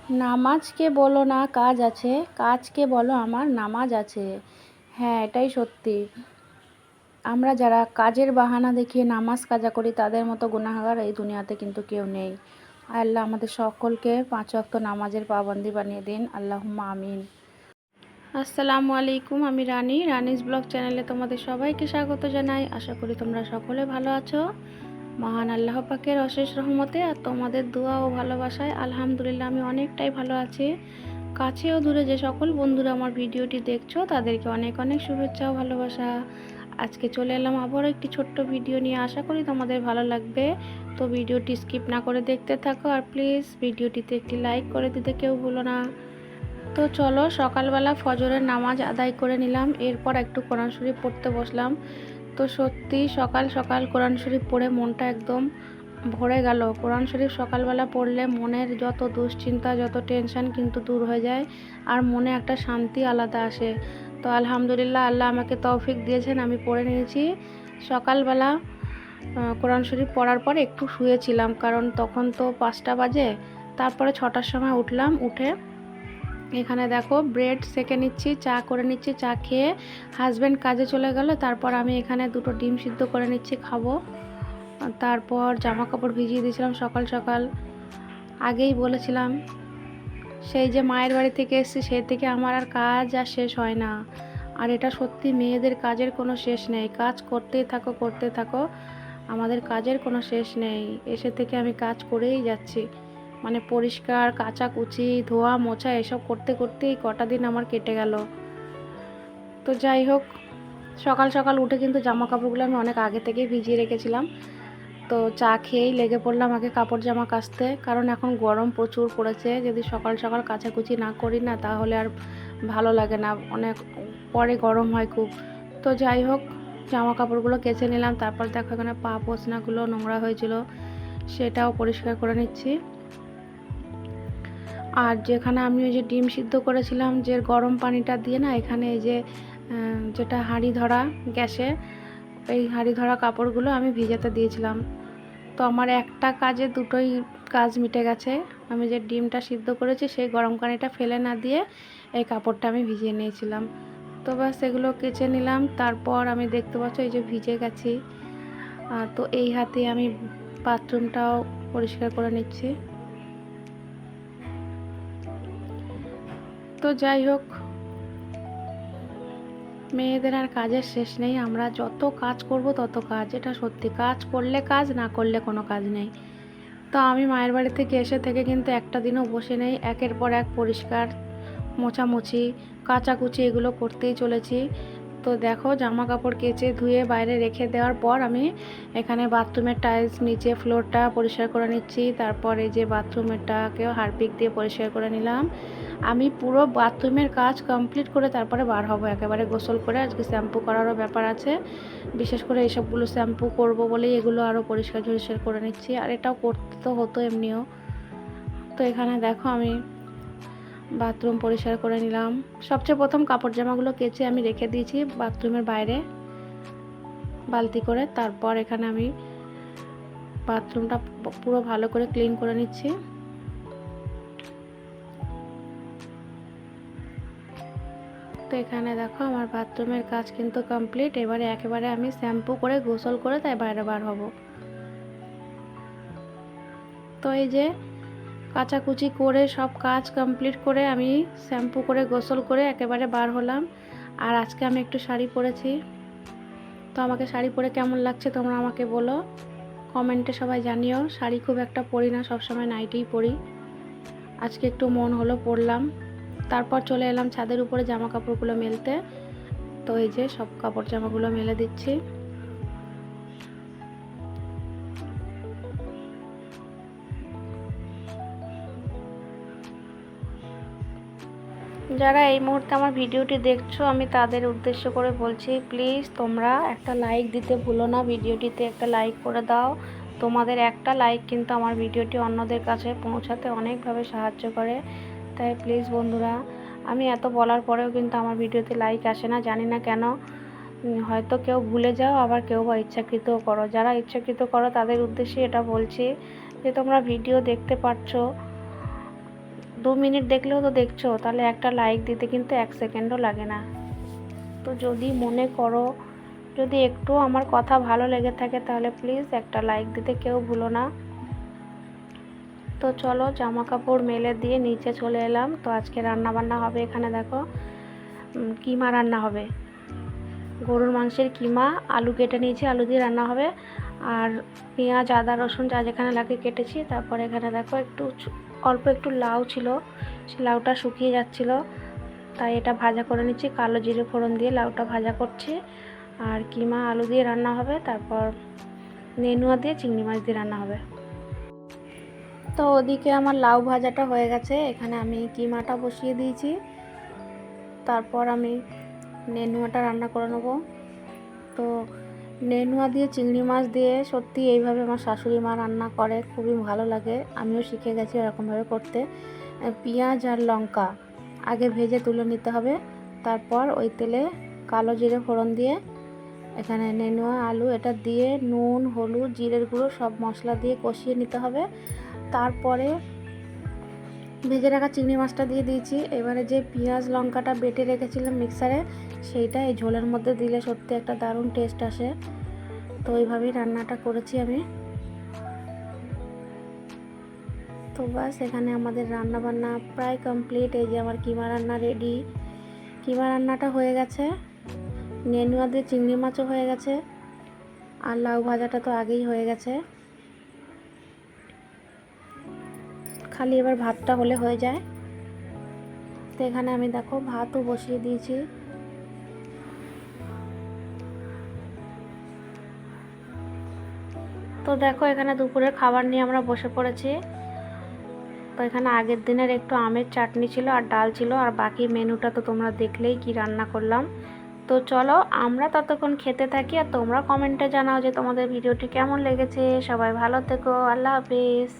নামাজকে বলো না কাজ আছে, কাজকে বলো আমার নামাজ আছে। হ্যাঁ, এটাই সত্যি। আমরা যারা কাজের বাহানা দেখিয়ে নামাজ কাজা করি তাদের মতো গুনাহগার এই দুনিয়াতে কিন্তু কেউ নেই। আল্লাহ আমাদের সকলকে 5 ওয়াক্ত নামাজের পাবন্দি বানিয়ে দিন, আল্লাহুম্মা আমিন। আসসালামু আলাইকুম, আমি রানিস ব্লগ চ্যানেলে তোমাদের সবাইকে স্বাগত জানাই। আশা করি তোমরা সকলে ভালো আছো। মহান আল্লাহ পাকের অশেষ রহমতে আর তোমাদের দোয়া ও ভালোবাসায় আলহামদুলিল্লাহ আমি অনেকটাই ভালো আছি। কাছে ও দূরে যে সকল বন্ধুরা আমার ভিডিওটি দেখছো তাদেরকে অনেক অনেক শুভেচ্ছা ও ভালোবাসা। আজকে চলে এলাম আবারও একটি ছোট্ট ভিডিও নিয়ে, আশা করি তোমাদের ভালো লাগবে। তো ভিডিওটি স্কিপ না করে দেখতে থাকো, আর প্লিজ ভিডিওটিতে একটি লাইক করে দিতে কেউ ভুলো না। তো চলো, সকালবেলা ফজরের নামাজ আদায় করে নিলাম, এরপর একটু কোরআন শরীফ পড়তে বসলাম। তো সত্যি সকাল সকাল কোরআন শরীফ পড়ে মনটা একদম ভরে গেল। কোরআন শরীফ সকালবেলা পড়লে মনের যত দুশ্চিন্তা, যত টেনশন কিন্তু দূর হয়ে যায়, আর মনে একটা শান্তি আলাদা আসে। তো আলহামদুলিল্লাহ, আল্লাহ আমাকে তৌফিক দিয়েছেন, আমি পড়ে নিয়েছি। সকালবেলা কোরআন শরীফ পড়ার পর একটু শুয়েছিলাম, কারণ তখন তো 5টা বাজে। তারপরে 6টার সময় উঠলাম, উঠে এখানে দেখো ব্রেড সেঁকে নিচ্ছি, চা করে নিচ্ছি। চা খেয়ে হাজব্যান্ড কাজে চলে গেল, তারপর আমি এখানে 2টো ডিম সিদ্ধ করে নিচ্ছি, খাবো। তারপর জামা কাপড় ভিজিয়ে দিয়েছিলাম সকাল সকাল, আগেই বলেছিলাম। সেই যে মায়ের বাড়ি থেকে এসেছি, সেই থেকে আমার আর কাজ আর শেষ হয় না। আর এটা সত্যি, মেয়েদের কাজের কোনো শেষ নেই, কাজ করতেই থাকো করতে থাকো, আমাদের কাজের কোনো শেষ নেই। এসে থেকে আমি কাজ করেই যাচ্ছি, মানে পরিষ্কার, কাচাকুচি, ধোয়া মোছা এসব করতে করতেই কটা দিন আমার কেটে গেল। তো যাই হোক, সকাল সকাল উঠে কিন্তু জামা কাপড়গুলো আমি অনেক আগে থেকেই ভিজিয়ে রেখেছিলাম। তো চা খেয়েই লেগে পড়লাম আগে কাপড় জামা কাচতে, কারণ এখন গরম প্রচুর পড়েছে। যদি সকাল সকাল কাচাকুচি না করি না, তাহলে আর ভালো লাগে না, অনেক পরে গরম হয় খুব। তো যাই হোক, জামা কাপড়গুলো কেচে নিলাম। তারপর দেখো এখানে পা পোছনাগুলো নোংরা হয়েছিল, সেটাও পরিষ্কার করে নিচ্ছি। আর যেখানে আমি ওই যে ডিম সিদ্ধ করেছিলাম, যে গরম পানিটা দিয়ে না, এখানে এই যে যেটা হাঁড়ি ধরা গ্যাসে, এই হাঁড়ি ধরা কাপড়গুলো আমি ভিজাতে দিয়েছিলাম। তো আমার একটা কাজে দুটোই কাজ মিটে গেছে। আমি যে ডিমটা সিদ্ধ করেছি, সেই গরম পানিটা ফেলে না দিয়ে এই কাপড়টা আমি ভিজিয়ে নিয়েছিলাম। তো ব্যাস এগুলো কেচে নিলাম। তারপর আমি দেখতে পাচ্ছ এই যে ভিজে গেছি। তো এই হাতে আমি বাথরুমটাও পরিষ্কার করে নিচ্ছি। তো যাই হোক, মেয়েদের আর কাজের শেষ নেই, আমরা যত কাজ করব তত কাজ, এটা সত্যি। কাজ করলে কাজ, না করলে কোনো কাজ নেই। তো আমি মায়ের বাড়ি থেকে এসে থেকে কিন্তু একটা দিনও বসে নেই, একের পর এক পরিষ্কার, মোছামুছি, কাচাকুচি এগুলো করতেই চলেছি। তো দেখো, জামা কাপড় কেচে ধুয়ে বাইরে রেখে দেওয়ার পর আমি এখানে বাথরুমের টাইলস, নিচে ফ্লোরটা পরিষ্কার করে নিচ্ছি। তারপর এই যে বাথরুমেরটাকেও হারপিক দিয়ে পরিষ্কার করে নিলাম। আমি পুরো বাথরুমের কাজ কমপ্লিট করে তারপরে বার হব, একেবারে গোসল করে। আজকে শ্যাম্পু করারও ব্যাপার আছে, বিশেষ করে এইসবগুলো শ্যাম্পু করব বলেই এগুলো আরও পরিষ্কার ঝরিষ্কার করে নিচ্ছি। আর এটাও করতে তো হতো এমনিও। তো এখানে দেখো আমি বাথরুম পরিষ্কার করে নিলাম। সবচেয়ে প্রথম কাপড় জামাগুলো কেচে আমি রেখে দিয়েছি বাথরুমের বাইরে বালতি করে। তারপর এখানে আমি বাথরুমটা পুরো ভালো করে ক্লিন করে নিচ্ছি। তো এখানে দেখো আমার বাথরুমের কাজ কিন্তু কমপ্লিট। এবারে একেবারে আমি শ্যাম্পু করে গোসল করে তাই বাইরে বার হব। তো এই যে কাচাকুচি করে সব কাজ কমপ্লিট করে আমি শ্যাম্পু করে গোসল করে একেবারে বার হলাম। আর আজকে আমি একটু শাড়ি পরেছি। তো আমাকে শাড়ি পরে কেমন লাগছে তোমরা আমাকে বলো, কমেন্টে সবাই জানিও। শাড়ি খুব একটা পরি না, সবসময় নাইটিই পরি। আজকে একটু মন হলো পরলাম। তারপর চলে এলাম ছাদের উপরে জামা কাপড়গুলো মেলতে। তো এই যে সব কাপড় জামাগুলো মেলে দিচ্ছি। যারা এই মুহূর্তে আমার ভিডিওটি দেখছো, আমি তাদের উদ্দেশ্য করে বলছি, প্লিজ তোমরা একটা লাইক দিতে ভুলো না, ভিডিওটিতে একটা লাইক করে দাও। তোমাদের একটা লাইক কিন্তু আমার ভিডিওটি অন্যদের কাছে পৌঁছাতে অনেকভাবে সাহায্য করে। তাই প্লিজ বন্ধুরা, আমি এত বলার পরেও কিন্তু আমার ভিডিওতে লাইক আসে না, জানি না কেন। হয়তো কেউ ভুলে যাও, আবার কেউ বা ইচ্ছাকৃতও করো। যারা ইচ্ছাকৃত করো তাদের উদ্দেশ্যে এটা বলছি যে তোমরা ভিডিও দেখতে পাচ্ছ, 2 মিনিট দেখলেও তো দেখছো, তাহলে একটা লাইক দিতে কিন্তু 1 সেকেন্ডও লাগে না। তো যদি মনে করো, যদি একটু আমার কথা ভালো লেগে থাকে, তাহলে প্লিজ একটা লাইক দিতে কেউ ভুলো না। তো চলো জামা কাপড় মেলে দিয়ে নিচে চলে এলাম। তো আজকে রান্না বান্না হবে, এখানে দেখো কিমা রান্না হবে, গরুর মাংসের কিমা। আলু কেটে নিয়েছি, আলু দিয়ে রান্না হবে। আর পেঁয়াজ আদা রসুন যা যেখানে লাগে কেটেছি। তারপরে এখানে দেখো অল্প একটু লাউ ছিল, সে লাউটা শুকিয়ে যাচ্ছিল, তাই এটা ভাজা করে নিচ্ছি। কালো জিরে ফোড়ন দিয়ে লাউটা ভাজা করছি। আর কিমা আলু দিয়ে রান্না হবে, তারপর নেনুয়া দিয়ে চিংড়ি মাছ দিয়ে রান্না হবে। তো ওদিকে আমার লাউ ভাজাটা হয়ে গেছে, এখানে আমি কিমাটা বসিয়ে দিয়েছি। তারপর আমি নেনুয়াটা রান্না করে নেব। তো নেনুয়া দিয়ে চিংড়ি মাছ দিয়ে সত্যি এইভাবে আমার শাশুড়ি মা রান্না করে, খুবই ভালো লাগে। আমিও শিখে গেছি এরকমভাবে করতে। পেঁয়াজ আর লঙ্কা আগে ভেজে তুলে নিতে হবে, তারপর ওই তেলে কালো জিরে ফোড়ন দিয়ে এখানে নেনুয়া আলু এটা দিয়ে নুন হলুদ জিরের গুঁড়ো সব মশলা দিয়ে কষিয়ে নিতে হবে। তারপরে ভেজে রাখা চিংড়ি মাছটা দিয়ে দিয়েছি। এবারে যে পেঁয়াজ লঙ্কাটা বেটে রেখেছিলাম মিক্সারে, সেইটা এই ঝোলের মধ্যে দিলে সত্যি একটা দারুণ টেস্ট আসে। তো এইভাবেই রান্নাটা করেছি আমি। তো বাস এখানে আমাদের রান্না বান্না প্রায় কমপ্লিট। এই যে আমার কিমা রান্না রেডি, কিমা রান্নাটা হয়ে গেছে, নেনুয়া দিয়ে চিংড়ি মাছও হয়ে গেছে, আর লাউ ভাজাটা তো আগেই হয়ে গেছে। খালি এবার ভাতটা হলে হয়ে যায়। তো এখানে আমি দেখো ভাতও বসিয়ে দিয়েছি। তো দেখো এখানে দুপুরের খাবার নিয়ে আমরা বসে পড়েছি। তো এখানে আগের দিনের একটু আমের চাটনি ছিল আর ডাল ছিল, আর বাকি মেনুটা তো তোমরা দেখলেই কি রান্না করলাম। তো চলো আমরা ততক্ষণ খেতে থাকি, আর তোমরা কমেন্টে জানাও যে তোমাদের ভিডিওটি কেমন লেগেছে। সবাই ভালো থেকো, আল্লাহ হাফেজ।